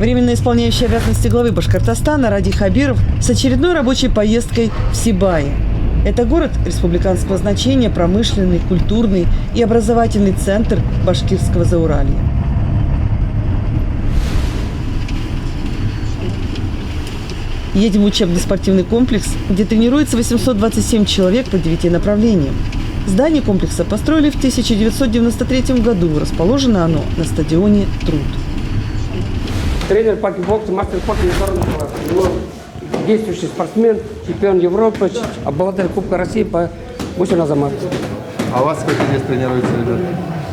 Временно исполняющий обязанности главы Башкортостана Ради Хабиров с очередной рабочей поездкой в Сибай. Это город республиканского значения, промышленный, культурный и образовательный центр башкирского Зауралья. Едем в учебный спортивный комплекс, где тренируется 827 человек по 9 направлениям. Здание комплекса построили в 1993 году. Расположено оно на стадионе «Труд». Тренер по кикбоксу, мастер спорта международного класса. Действующий спортсмен, чемпион Европы, обладатель Кубка России по гусю Азамат. А у вас сколько здесь тренируется, ребят?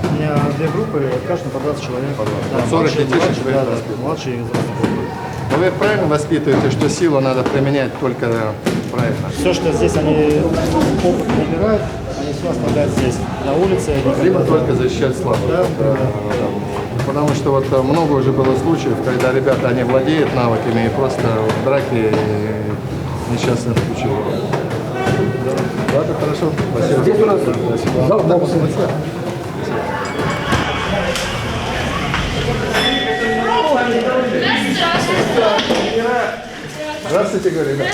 У меня две группы, каждый по 20 человек. Да, 40 детишек вы воспитываете? Младшие и взрослые. Но вы их правильно воспитываете, что силу надо применять только правильно? Все, что здесь они опыт набирают, они все оставляют здесь, на улице. Либо только защищать слабых. Да. Потому что вот много уже было случаев, когда ребята, они владеют навыками и просто в драке несчастные случаи. Ладно, хорошо. Спасибо. Здесь у нас зал бокса. Здравствуйте, говорю, ребят.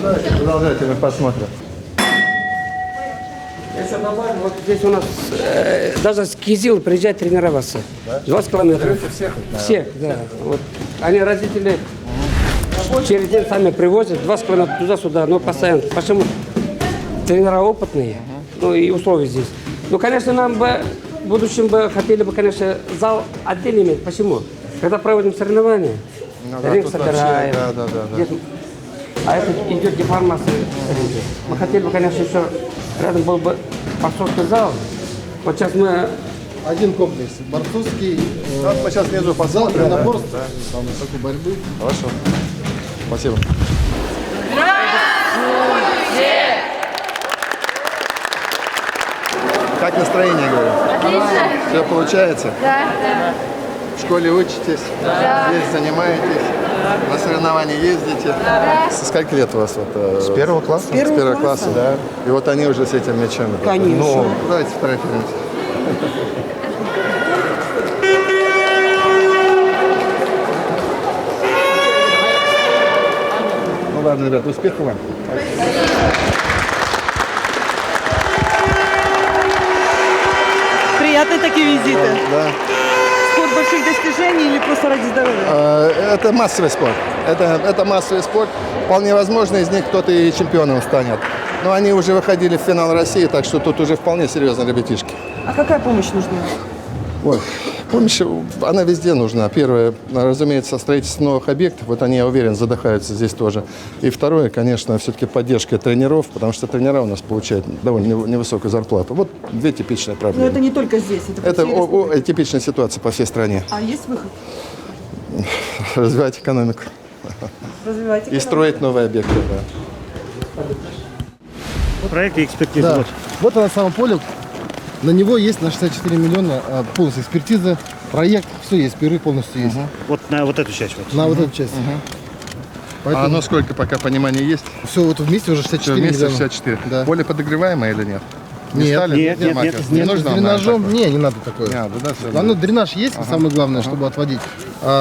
Давайте, продолжайте, мы посмотрим. Еще добавлю, вот здесь у нас даже с Кизила приезжают тренироваться. 20 километров. Всех? Всех, да. Вот. Они родители через день сами привозят 20 километров туда-сюда, но постоянно. Почему? Тренера опытные, ну и условия здесь. Ну, конечно, нам бы в будущем бы хотели бы, конечно, зал отдельно иметь. Почему? Когда проводим соревнования, ринг собираем. Да. Здесь, а это идет деформация ринга. Мы хотели бы, конечно, еще рядом был бы борцовский зал. Вот сейчас мы... Один комплекс. Борцовский, Вот мы сейчас внизу зал посмотрим. единоборств, Да? там высокой борьбы. Хорошо. Спасибо. Как настроение, говорю? Отлично. Все получается? Да. В школе учитесь? Да. Здесь занимаетесь? На соревнования ездите? Да. Со скольки лет у вас? Вот, С первого класса? С первого класса, да. И вот они уже с этим мячом. Конечно. Ну, давайте фотографируемся. Ну ладно, ребят, успехов вам. Приятные такие визиты. Да. Спорт больших достижений или просто ради здоровья? Это массовый спорт. Это массовый спорт. Вполне возможно, из них кто-то и чемпионом станет. Но они уже выходили в финал России, так что тут уже вполне серьезно ребятишки. А какая помощь нужна? Ой, помощь, она везде нужна. Первое, разумеется, строительство новых объектов. Вот они, я уверен, задыхаются здесь тоже. И второе, конечно, все-таки поддержка тренеров, потому что тренера у нас получают довольно невысокую зарплату. Вот две типичные Но проблемы. это не только здесь, это по Это всей республике. типичная ситуация по всей стране. А есть выход? Развивать экономику Развивайте. и строить новые объекты. Да. Проект и экспертиза. Да. Вот. Вот оно само поле. На него есть на 64 миллиона полностью экспертиза, проект, все есть, пиры полностью есть. Вот на вот эту часть. Вот. На вот эту часть. А Поэтому оно сколько пока понимания есть? все вот вместе уже 64 Все вместе миллиона. 64. Да. Поле подогреваемое или нет? Не Нет, стали? нет, нет, Макар? нет, Не Нет, нужно с вам, дренажом, наверное, не надо такое. такое? Не надо, да, всё Ну, дренаж есть, самое главное, чтобы отводить.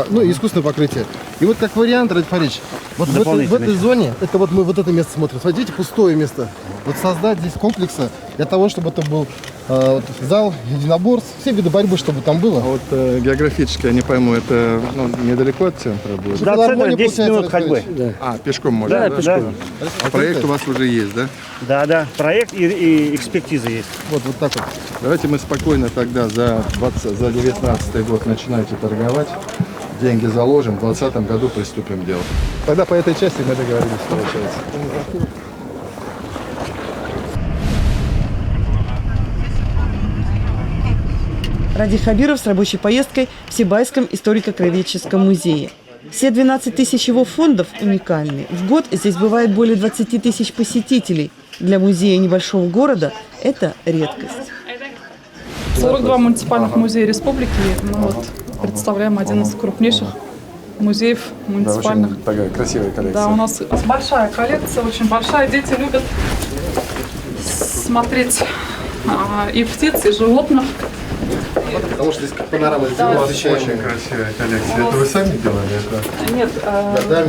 Ну, и искусственное покрытие. И вот как вариант, Ради Фаридович, вот в этой зоне, это вот мы вот это место смотрим. Смотрите, пустое место. Вот создать здесь комплексы для того, чтобы это был вот, зал единоборств, все виды борьбы, чтобы там было. А вот географически, я не пойму, это недалеко от центра будет? Да, Филармония, центр 10 получается, минут Ради ходьбы. Фаридович. А, пешком можно? Да, пешком. А проект у вас уже есть, да? Да. Проект и экспертиза есть. Вот так вот. Давайте мы спокойно тогда за 19 год начинайте торговать. Деньги заложим, в 2020 году приступим к делу. Тогда по этой части мы договорились, получается. Ради Хабиров с рабочей поездкой в Сибайском историко-краеведческом музее. Все 12 тысяч его фондов уникальны. В год здесь бывает более 20 тысяч посетителей. Для музея небольшого города это редкость. 42 муниципальных музея республики. Мы вот представляем один из крупнейших музеев муниципальных. Очень такая красивая коллекция. Да, у нас большая коллекция, очень большая. Дети любят смотреть и птиц, и животных. Потому что здесь панорама сделана. Очень красивая коллекция. Это вы сами делали? Нет,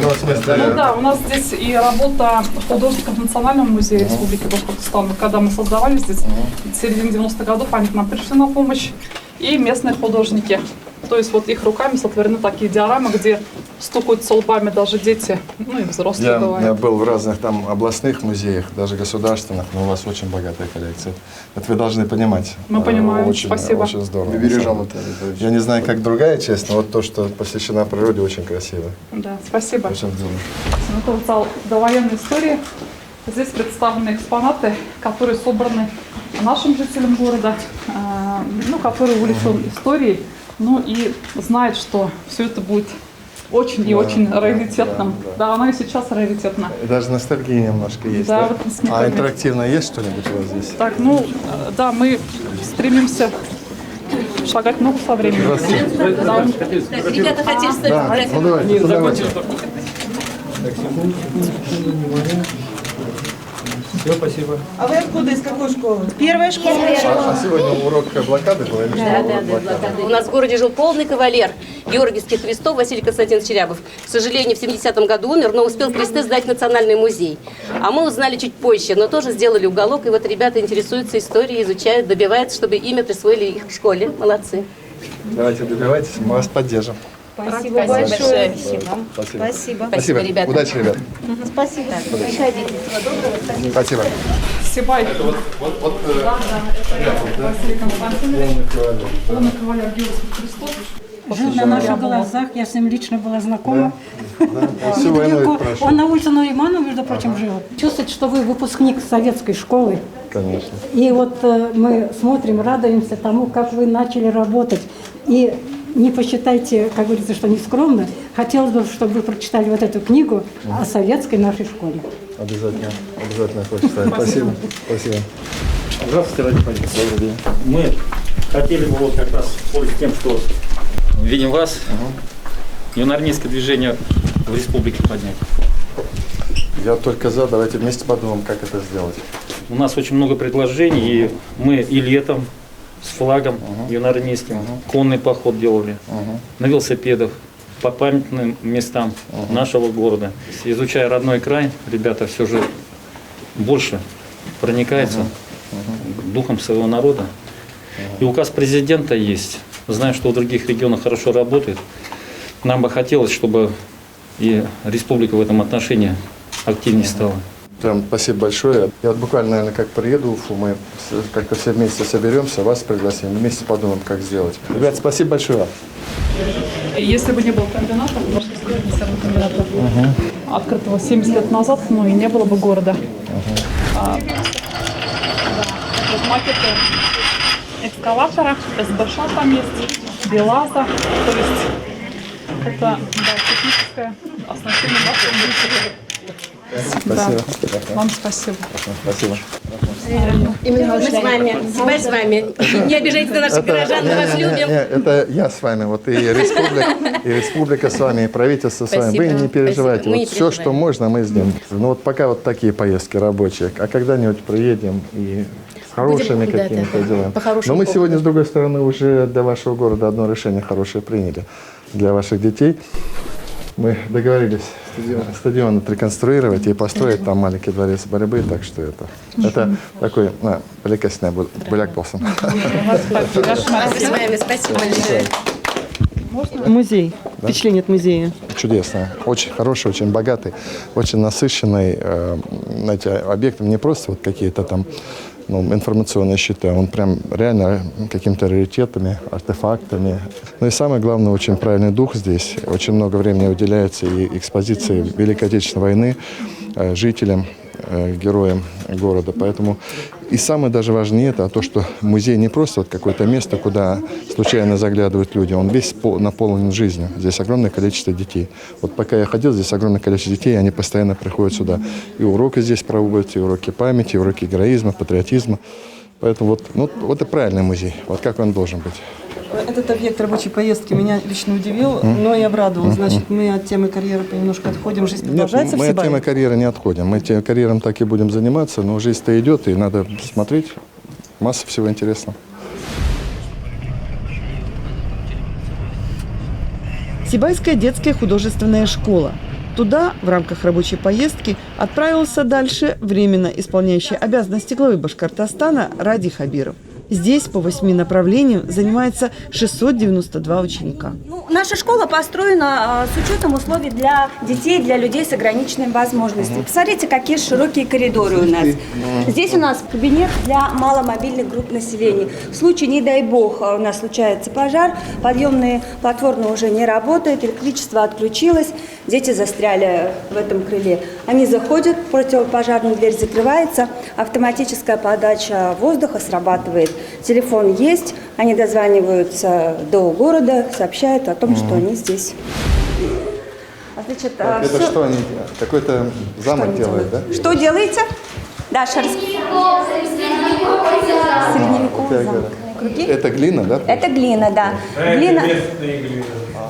Ну, в смысле, ну да, у нас здесь и работа художников в Национальном музее Республики Башкортостан. Когда мы создавали здесь, в середине 90-х годов, они к нам пришли на помощь. И местные художники. То есть вот их руками сотворены такие диорамы, где стукаются лбами даже дети, ну и взрослые Я бывают. был в разных там областных музеях, даже государственных, но у вас очень богатая коллекция. Это вы должны понимать. Мы понимаем. Очень, Спасибо. Очень здорово. Бережем это. Я не знаю, как другая часть, но вот то, что посвящена природе, очень красиво. Да, спасибо. Очень здорово. Это вот зал довоенной истории. Здесь представлены экспонаты, которые собраны нашим жителям города, ну, который увлечен историей, ну и знает, что все это будет очень и очень раритетным. Да, оно и сейчас раритетно. Даже ностальгия немножко есть, Да, да? в этом смысле. А интерактивно есть что-нибудь у вас здесь? Так, ну, да, мы стремимся шагать ногу со временем. Да. Ребята хотели стать Да, ну давайте, давайте. А вы откуда, из какой школы? Первая школа. А сегодня урок блокады был? или что? Да, блокады. У нас в городе жил полный кавалер Георгиевских крестов Василий Константинович Рябов. К сожалению, в 70-м году умер, но успел кресты сдать в Национальный музей. А мы узнали чуть позже, но тоже сделали уголок. И вот ребята интересуются историей, изучают, добиваются, чтобы имя присвоили их в школе. Молодцы. Давайте добивайтесь, мы вас поддержим. Спасибо большое. Спасибо. Спасибо, ребята. Удачи, ребят. Спасибо. Приходите. Спасибо. Сибай. Василий Константинович. Полный кавалер Георгиевских крестов. Жил на наших глазах, я с ним лично была знакома. Всю войну Недалеко. это прошел. Он на улице Нуримана, между прочим, жил. Чувствует, что вы выпускник советской школы. Конечно. И вот мы смотрим, радуемся тому, как вы начали работать. И не посчитайте, как говорится, что не скромно. Хотелось бы, чтобы вы прочитали вот эту книгу о советской нашей школе. Обязательно, обязательно прочитаю. Спасибо. Спасибо. Здравствуйте, Ради Фаридович. Добрый день. Мы хотели бы вот как раз пользоваться тем, что видим вас, юноармейское движение в республике поднять. Я только за, давайте вместе подумаем, как это сделать. У нас очень много предложений, и мы и летом с флагом юноармейским конный поход делали, на велосипедах, по памятным местам нашего города. Изучая родной край, ребята все же больше проникаются духом своего народа. И указ президента есть. Знаю, что в других регионах хорошо работает. Нам бы хотелось, чтобы и республика в этом отношении активнее стала. Прям спасибо большое. Я вот буквально, наверное, как приеду в Уфу, мы как-то все вместе соберемся, вас пригласим, вместе подумаем, как сделать. Ребят, спасибо большое. Если бы не было комбината, Башкирского консервного комбината, открытого 70 лет назад, ну и не было бы города. Вот макеты экскаватора, СБШ там есть, БелАЗа, то есть это да, техническое оснащение нашего города. Спасибо. Да. Вам спасибо. Спасибо. Мы с вами. Сибай с вами. Не обижайтесь на наших горожан, мы вас любим. Это я с вами, вот и республика с вами, и правительство с вами. Вы Спасибо. не переживайте, Спасибо. Мы вот не все, переживаем. что можно, мы сделаем. Ну вот пока вот такие поездки рабочие, а когда-нибудь приедем и с хорошими Будем, да, какими-то да, да. делами. По-хорошему Но мы сегодня, опыту. с другой стороны, уже для вашего города одно решение хорошее приняли для ваших детей. Мы договорились стадион отреконструировать и построить там маленький дворец борьбы, так что это такой поликасный буляк болсон. Мы с вами. Спасибо большое. Музей. Впечатление от музея. Чудесно, очень хороший, очень богатый, очень насыщенный, знаете, объектом, не просто вот какие-то там информационные щиты, он прям реально какими-то раритетами, артефактами. Ну и самое главное, очень правильный дух здесь. Очень много времени уделяется и экспозиции Великой Отечественной войны, жителям, героям города. Поэтому и самое даже важнее это то, что музей не просто вот какое-то место, куда случайно заглядывают люди, он весь наполнен жизнью. Здесь огромное количество детей. Вот пока я ходил, здесь огромное количество детей, они постоянно приходят сюда. И уроки здесь проводят, и уроки памяти, и уроки героизма, патриотизма. Поэтому вот это правильный музей, вот как он должен быть. Этот объект рабочей поездки меня лично удивил, но и обрадовал. Значит, мы от темы карьеры немножко отходим, жизнь Нет, продолжается в мы от Сибае. темы карьеры не отходим. Мы карьером так и будем заниматься, но жизнь-то идет, и надо смотреть. Масса всего интересного. Сибайская детская художественная школа. Туда в рамках рабочей поездки отправился дальше временно исполняющий обязанности главы Башкортостана Ради Хабиров. Здесь по 8 направлениям занимается 692 ученика. Наша школа построена с учетом условий для детей, для людей с ограниченными возможностями. Посмотрите, какие широкие коридоры у нас. Здесь у нас кабинет для маломобильных групп населения. В случае, не дай бог, у нас случается пожар, подъемные платформы уже не работают, электричество отключилось, дети застряли в этом крыле. Они заходят, противопожарная дверь закрывается, автоматическая подача воздуха срабатывает. Телефон есть, они дозваниваются до города, сообщают о том, что они здесь. Значит, Это что они делают? Какой-то замок делает, да? Что делаете? Даша, средневековый замок. Круги? Это глина, да? Это глина, да. Глина.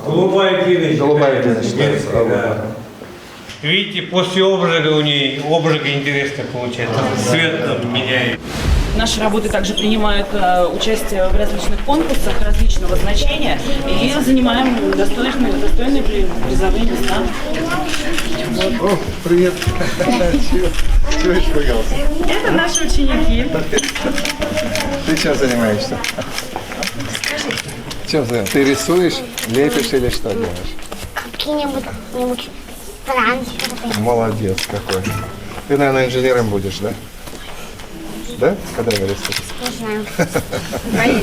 Голубая глина. Голубая глина считается. Да. Видите, после обжига у нее обжиг интересно получается. Цвет там меняет. Наши работы также принимают участие в различных конкурсах различного значения и занимаем достойные призовые места. О, привет. Чего испугался? Это наши ученики. Ты чем занимаешься? Чем занимаешься? Ты рисуешь, лепишь или что делаешь? Какие-нибудь планки. Молодец какой. Ты, наверное, инженером будешь, да? Да? Когда вырастешь? Не знаю.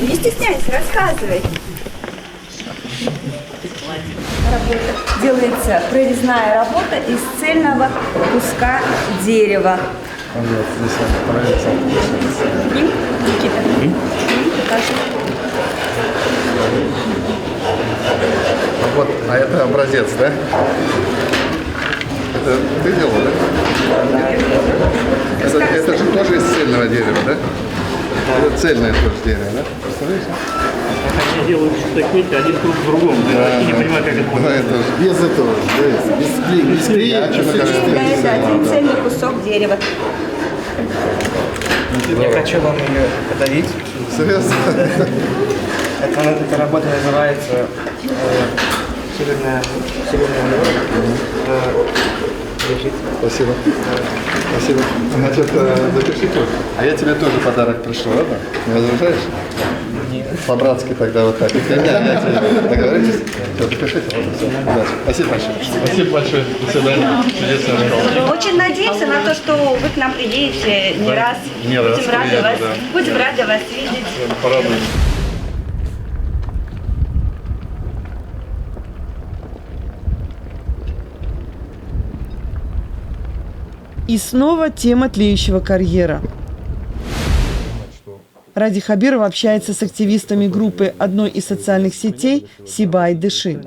Не стесняйся, рассказывай. Делается прорезная работа из цельного куска дерева. Вот, здесь он Никита, покажи. Вот, а это образец, да? Это ты делал, да? Это же тоже из цельного дерева, да? Это цельное тоже дерево, да? Представляешь? Они делают такие, один круг в другом. Я не понимаю, как это Да, это же Без этого, без клея. Это один цельный кусок дерева. Я хочу вам ее подарить. серьезно. Эта работа называется «Северная лежит». Спасибо. Спасибо. Значит, запишите. А я тебе тоже подарок пришлю, ладно? Не возражаешь? Нет. По-братски тогда вот так. Я тебе договоритесь? Все, запишите. Вот и все. Удачи. Спасибо большое. Спасибо большое. До свидания. Чудесная школа. Очень надеемся на то, что вы к нам приедете не раз. Будем рады вас видеть. Порадуйтесь. И снова тема тлеющего карьера. Ради Хабиров общается с активистами группы одной из социальных сетей «Сибай Дыши».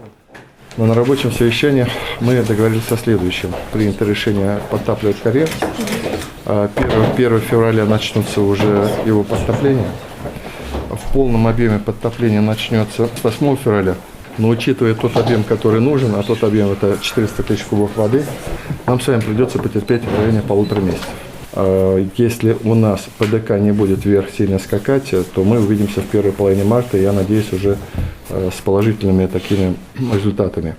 Но на рабочем совещании мы договорились о следующем. Принято решение подтапливать карьер. 1 февраля начнутся уже его подтопление. В полном объеме подтопление начнется с 8 февраля. Но учитывая тот объем, который нужен, а тот объем это 400 тысяч кубов воды, нам с вами придется потерпеть в районе 1,5 месяца. Если у нас ПДК не будет вверх сильно скакать, то мы увидимся в первой половине марта, я надеюсь, уже с положительными такими результатами.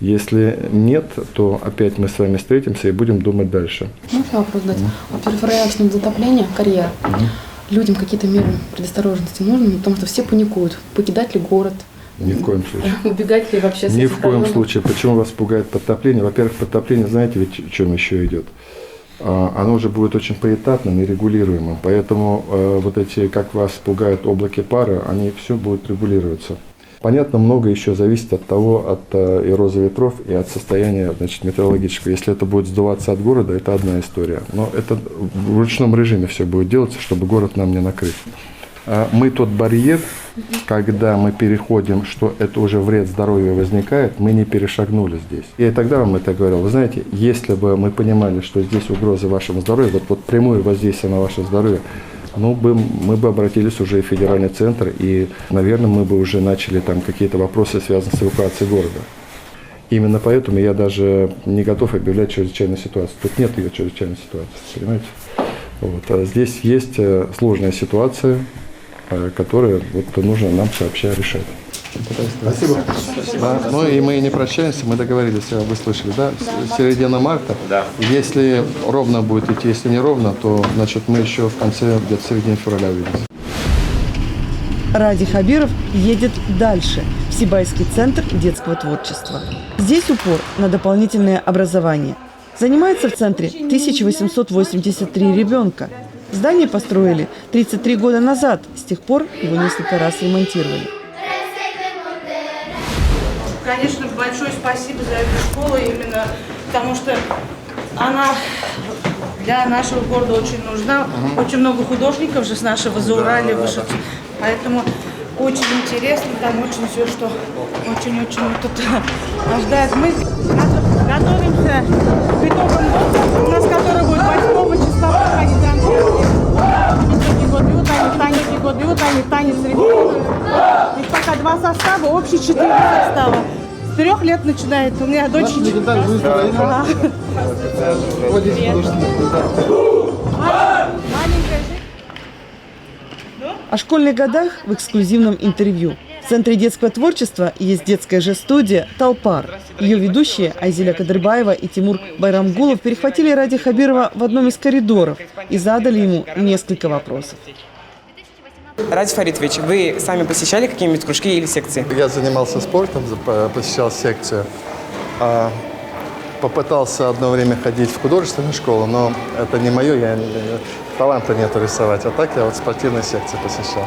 Если нет, то опять мы с вами встретимся и будем думать дальше. Можно вопрос задать? Во-первых, начнут затопление, карьера. Людям какие-то меры предосторожности нужны, потому что все паникуют. Покидать ли город? Ни в коем случае. Убегать ли вообще с Ни этих в коем районов? случае. Почему вас пугает подтопление? Во-первых, подтопление, знаете, ведь в чем еще идет? Оно уже будет очень поэтапным и регулируемым. Поэтому вот эти, как вас пугают облаки пара, они все будут регулироваться. Понятно, много еще зависит от того, от эрозии ветров и от состояния, значит, метеорологического. Если это будет сдуваться от города, это одна история. Но это в ручном режиме все будет делаться, чтобы город нам не накрыть. Мы тот барьер, когда мы переходим, что это уже вред здоровью возникает, мы не перешагнули здесь. И тогда вам это говорил. Вы знаете, если бы мы понимали, что здесь угроза вашему здоровью, вот прямое воздействие на ваше здоровье, мы бы обратились уже в федеральный центр, и, наверное, мы бы уже начали там какие-то вопросы, связанные с эвакуацией города. Именно поэтому я даже не готов объявлять чрезвычайную ситуацию. Тут нет ее чрезвычайной ситуации, понимаете? Вот. А здесь есть сложная ситуация, которые вот нужно нам сообща решать. Спасибо. Да, ну и мы не прощаемся, мы договорились, вы слышали, да? В середине марта. Да. Если ровно будет идти, если не ровно, то значит мы еще в конце, где-то в середине февраля увидимся. Ради Хабиров едет дальше, в Сибайский центр детского творчества. Здесь упор на дополнительное образование. Занимается в центре 1883 ребенка. Здание построили 33 года назад. С тех пор его несколько раз ремонтировали. Конечно, большое спасибо за эту школу, именно потому что она для нашего города очень нужна. Очень много художников же с нашего Зауралья вышли. Поэтому очень интересно, там очень все, что очень-очень тут ждает. Мы готовимся к итогам года, у нас который будет 8 числа проходить танец ребенка. И пока 2 состава, общий 4 состава. С 3 лет начинает. У меня дочь. О школьных годах в эксклюзивном интервью. В Центре детского творчества есть детская же студия «Толпар». Ее ведущие Айзеля Кадырбаева и Тимур Байрамгулов перехватили Ради Хабирова в одном из коридоров и задали ему несколько вопросов. Ради Фаритович, вы сами посещали какие-нибудь кружки или секции? Я занимался спортом, посещал секцию. Попытался одно время ходить в художественную школу, но это не мое, таланта нету рисовать. А так я вот спортивные секции посещал.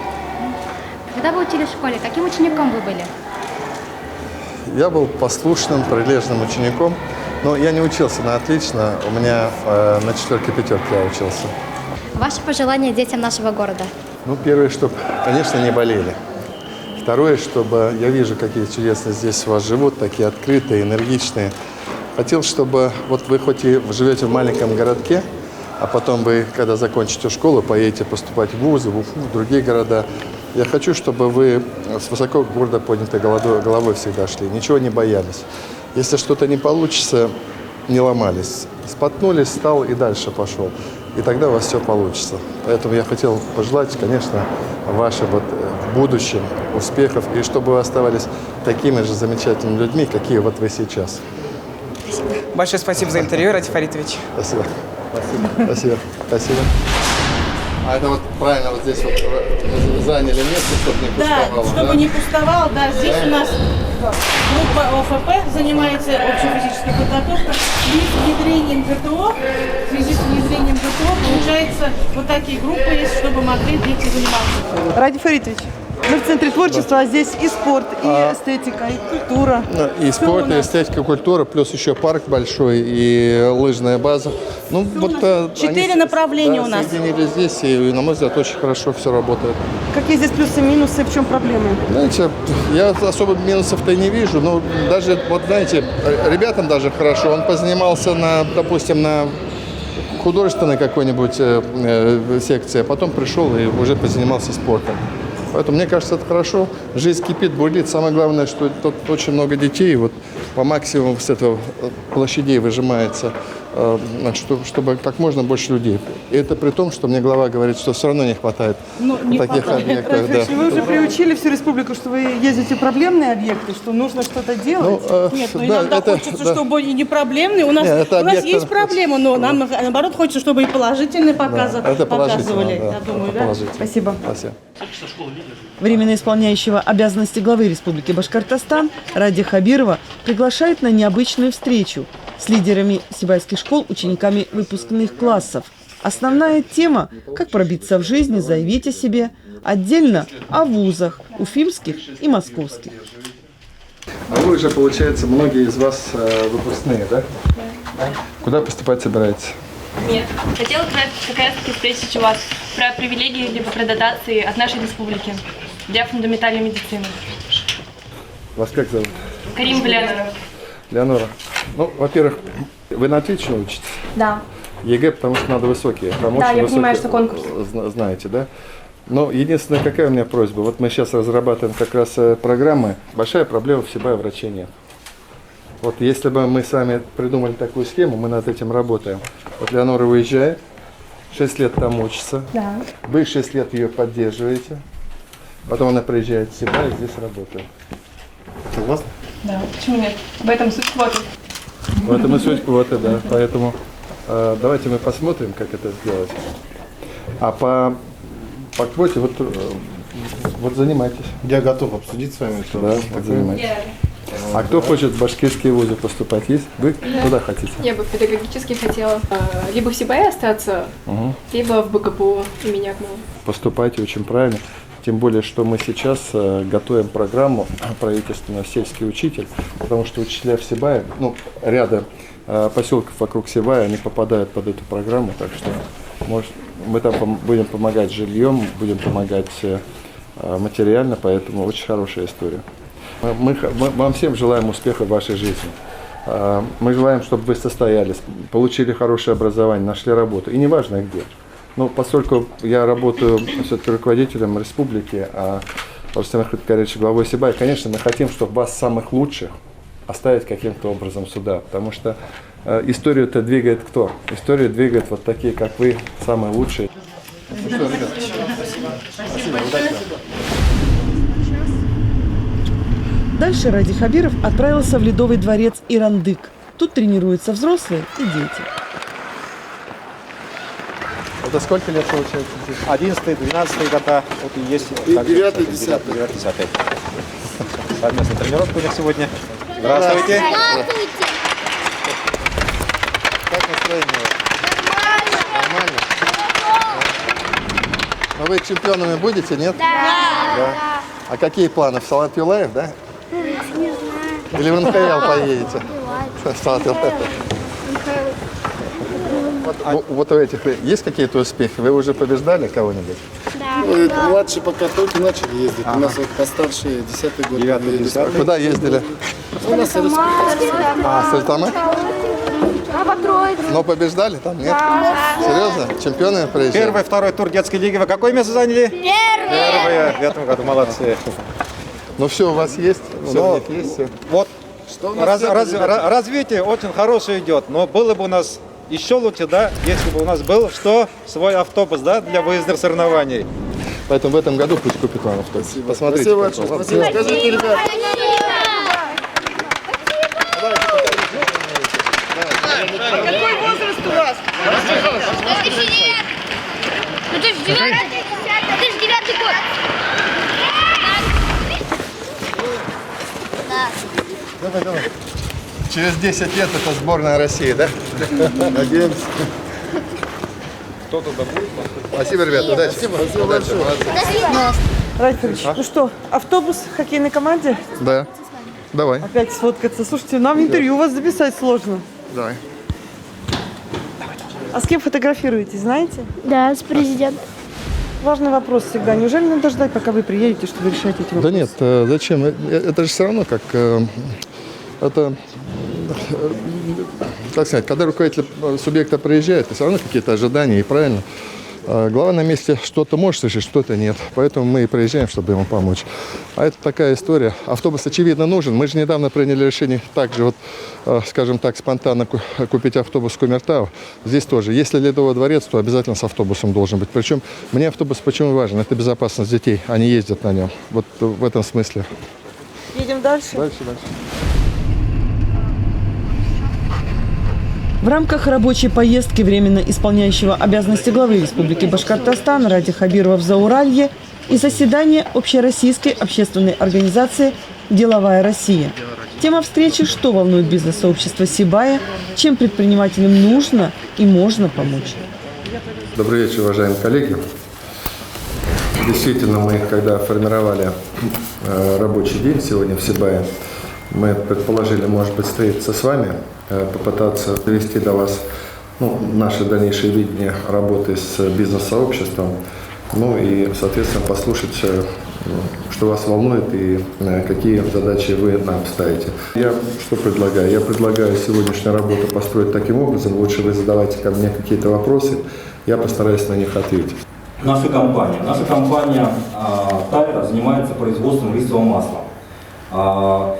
Когда вы учились в школе, каким учеником вы были? Я был послушным, прилежным учеником, но я не учился на отлично. У меня на 4-5 я учился. Ваши пожелания детям нашего города? Ну, первое, чтобы, конечно, не болели. Второе, чтобы, я вижу, какие чудесные здесь у вас живут, такие открытые, энергичные. Хотел, чтобы вот вы хоть и живете в маленьком городке, а потом вы, когда закончите школу, поедете поступать в вузы, в Уфу, в другие города. Я хочу, чтобы вы с высоко гордо поднятой головой всегда шли, ничего не боялись. Если что-то не получится, не ломались. Споткнулись, встал и дальше пошел. И тогда у вас все получится. Поэтому я хотел пожелать, конечно, вашим вот в будущем успехов, и чтобы вы оставались такими же замечательными людьми, какие вот вы сейчас. Большое спасибо за интервью, Ради Фаритович. Спасибо. Спасибо. Спасибо. А это вот правильно вот здесь вот заняли место, чтобы не пустовало, да? Чтобы не пустовало, да. Здесь у нас группа ОФП занимается общей физической подготовкой. И с внедрением ГТО, в связи с внедрением ГТО, получается, вот такие группы есть, чтобы могли дети заниматься. Ради Фаритович, мы в Центре творчества, а здесь и спорт, и эстетика, и культура. И спорт, и эстетика, культура, плюс еще парк большой, и лыжная база. Ну, вот, 4 направления у нас. Соединились здесь, и, на мой взгляд, очень хорошо все работает. Какие здесь плюсы и минусы, в чем проблемы? Знаете, я особо минусов-то и не вижу, но даже, вот знаете, ребятам даже хорошо. Он позанимался, допустим, на художественной какой-нибудь секции, а потом пришел и уже позанимался спортом. Поэтому, мне кажется, это хорошо. Жизнь кипит, бурлит. Самое главное, что тут очень много детей. Вот по максимуму с этого площадей выжимается, чтобы как можно больше людей. И это при том, что мне глава говорит, что все равно не хватает таких объектов. Да. Вы уже приучили всю республику, что вы ездите в проблемные объекты, что нужно что-то делать? Нет, иногда хочется, чтобы и не проблемные. У нас есть проблемы, но нам, наоборот, хочется, чтобы и положительные показывали. Да, я думаю, да? Спасибо. Временно исполняющего обязанности главы Республики Башкортостан Ради Хабирова приглашает на необычную встречу с лидерами сибайских школ, учениками выпускных классов. Основная тема – как пробиться в жизни, заявить о себе. Отдельно о вузах, уфимских и московских. А вы же, получается, многие из вас выпускные, да? Да. Куда поступать собираетесь? Нет. Хотела как раз-таки спросить у вас про привилегии либо про дотации от нашей республики для фундаментальной медицины. Вас как зовут? Карим Леонора. Леонора. Ну, во-первых, вы на отлично учитесь? Да. ЕГЭ, потому что надо высокие. Там да, я высокие, понимаю, что конкурс. Знаете, да? Но единственное, какая у меня просьба. Вот мы сейчас разрабатываем как раз программы. Большая проблема в Сибае врачей нет. Вот если бы мы с вами придумали такую схему, мы над этим работаем. Вот Леонора уезжает, 6 лет там учится. Да. Вы 6 лет ее поддерживаете. Потом она приезжает в Сибай и здесь работает. Согласны? Да, почему нет? В этом суть квоты. В этом и суть квоты, да. Поэтому давайте мы посмотрим, как это сделать. А по квоте вот занимайтесь. Я готов обсудить с вами. Да, вот занимайтесь. А кто хочет в башкирские вузы поступать? Есть? Вы куда хотите? Я бы педагогически хотела либо в Сибае остаться, либо в БКПУ имени Акмала. Поступайте очень правильно. Тем более, что мы сейчас готовим программу правительственного «Сельский учитель», потому что учителя в Сибае, ряда поселков вокруг Сибая, они попадают под эту программу, так что мы там будем помогать жильем, будем помогать материально, поэтому очень хорошая история. Мы вам всем желаем успеха в вашей жизни. Мы желаем, чтобы вы состоялись, получили хорошее образование, нашли работу, и неважно где. Поскольку я работаю все-таки руководителем республики, а Рустем Ахметкарович главой Сибая, конечно, мы хотим, чтобы вас, самых лучших, оставить каким-то образом сюда, потому что историю-то двигает кто? Историю двигает вот такие, как вы, самые лучшие. Ну что, ребят, спасибо, удачи. Дальше Ради Хабиров отправился в Ледовый дворец Ирандык. Тут тренируются взрослые и дети. Это сколько лет получается здесь? 11-й, 12-й года, вот и есть. И 9-й, 10-й. 9-10-й. Совместная тренировка у них сегодня. Здравствуйте. Здравствуйте. Как настроение? Нормально. Но вы чемпионами будете, нет? Да. А какие планы? В Салават Юлаев, да? Не знаю. Или в НХЛ поедете? Салават Юлаев. Вот у этих есть какие-то успехи? Вы уже побеждали кого-нибудь? Да. Младшие пока только начали ездить. У нас вот постарше 10-й год. 9-й, 10-й. Куда ездили? У нас Стартамак? Но побеждали там, нет? Серьезно? Чемпионы приезжали? Первый, второй тур детской лиги. Вы какое место заняли? Первое. В этом году, молодцы. Ну все у вас есть? Все у них есть? Все. Вот. Развитие очень хорошее идет, но было бы у нас еще лучше, да, если бы у нас был свой автобус, да, для выездных соревнований. Поэтому в этом году пусть купит вам автобус. Спасибо. Посмотрите. Спасибо большое. Спасибо. Скажите, ребят. Какой возраст у вас? 2009 год. Давай. Через 10 лет это сборная России, да? Надеемся. Кто туда будет? Спасибо, ребята. Удачи. Спасибо большое. Райфович, ну что, автобус в хоккейной команде? Да. Давай. Опять сфоткаться. Слушайте, нам интервью вас записать сложно. Давай. А с кем фотографируетесь, знаете? Да, с президентом. Важный вопрос всегда. Неужели надо ждать, пока вы приедете, чтобы решать эти вопросы? Да нет, зачем? Это же все равно как... Это, как сказать, когда руководитель субъекта приезжает, то все равно какие-то ожидания, и правильно. Глава на месте что-то может решить, что-то нет. Поэтому мы и приезжаем, чтобы ему помочь. А это такая история. Автобус, очевидно, нужен. Мы же недавно приняли решение также, вот, скажем так, спонтанно купить автобус в Кумертау. Здесь тоже. Если Ледовый дворец, то обязательно с автобусом должен быть. Причем мне автобус почему важен? Это безопасность детей. Они ездят на нем. Вот в этом смысле. Едем дальше? Дальше. В рамках рабочей поездки временно исполняющего обязанности главы Республики Башкортостан Ради Хабирова в Зауралье и заседание общероссийской общественной организации «Деловая Россия». Тема встречи – что волнует бизнес-сообщество Сибая, чем предпринимателям нужно и можно помочь. Добрый вечер, уважаемые коллеги. Действительно, мы, когда формировали рабочий день сегодня в Сибае, мы предположили, может быть, встретиться с вами, попытаться довести до вас наше дальнейшее видение работы с бизнес-сообществом, и, соответственно, послушать, что вас волнует и какие задачи вы нам ставите. Я что предлагаю? Я предлагаю сегодняшнюю работу построить таким образом. Лучше вы задавайте ко мне какие-то вопросы, я постараюсь на них ответить. Наша компания Тайра занимается производством рисового масла.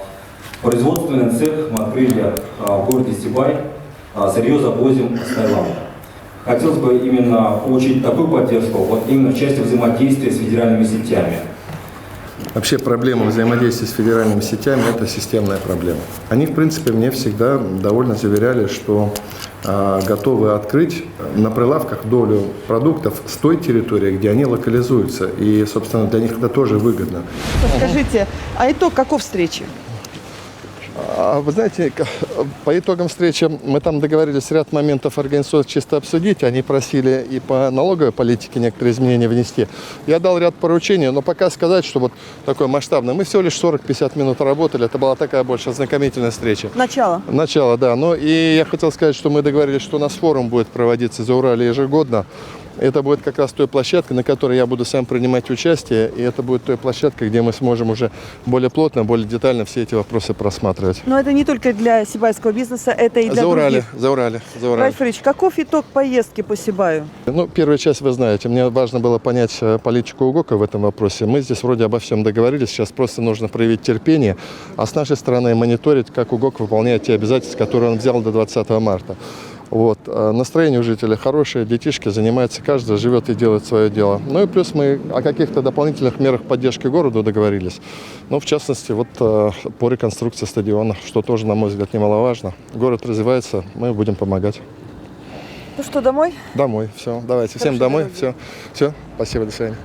Производственный цех мы открыли в городе Сибай, сырье завозим с Таиланда. Хотелось бы именно получить такую поддержку, вот именно в части взаимодействия с федеральными сетями. вообще проблема взаимодействия с федеральными сетями – это системная проблема. Они, в принципе, мне всегда довольно заверяли, что готовы открыть на прилавках долю продуктов с той территории, где они локализуются. И, собственно, для них это тоже выгодно. Скажите, а итог каков встречи? Вы знаете, по итогам встречи мы там договорились ряд моментов организационных чисто обсудить. Они просили и по налоговой политике некоторые изменения внести. Я дал ряд поручений, но пока сказать, что вот такой масштабный. Мы всего лишь 40-50 минут работали. Это была такая больше ознакомительная встреча. Начало. Начало, да. Ну и я хотел сказать, что мы договорились, что у нас форум будет проводиться за Урале ежегодно. Это будет как раз той площадкой, на которой я буду сам принимать участие. И это будет той площадкой, где мы сможем уже более плотно, более детально все эти вопросы просматривать. Но это не только для сибайского бизнеса, это и для других. За Урале. Ральф, каков итог поездки по Сибаю? Ну, первая часть вы знаете. Мне важно было понять политику УГОКа в этом вопросе. Мы здесь вроде обо всем договорились. Сейчас просто нужно проявить терпение. А с нашей стороны мониторить, как УГОК выполняет те обязательства, которые он взял до 20 марта. Вот. Настроение у жителей хорошее, детишки занимаются, каждый живет и делает свое дело. Ну и плюс мы о каких-то дополнительных мерах поддержки города договорились. Ну, в частности, вот по реконструкции стадиона, что тоже, на мой взгляд, немаловажно. Город развивается, мы будем помогать. Ну что, домой? Домой, все, давайте, всем домой, все, спасибо, до свидания.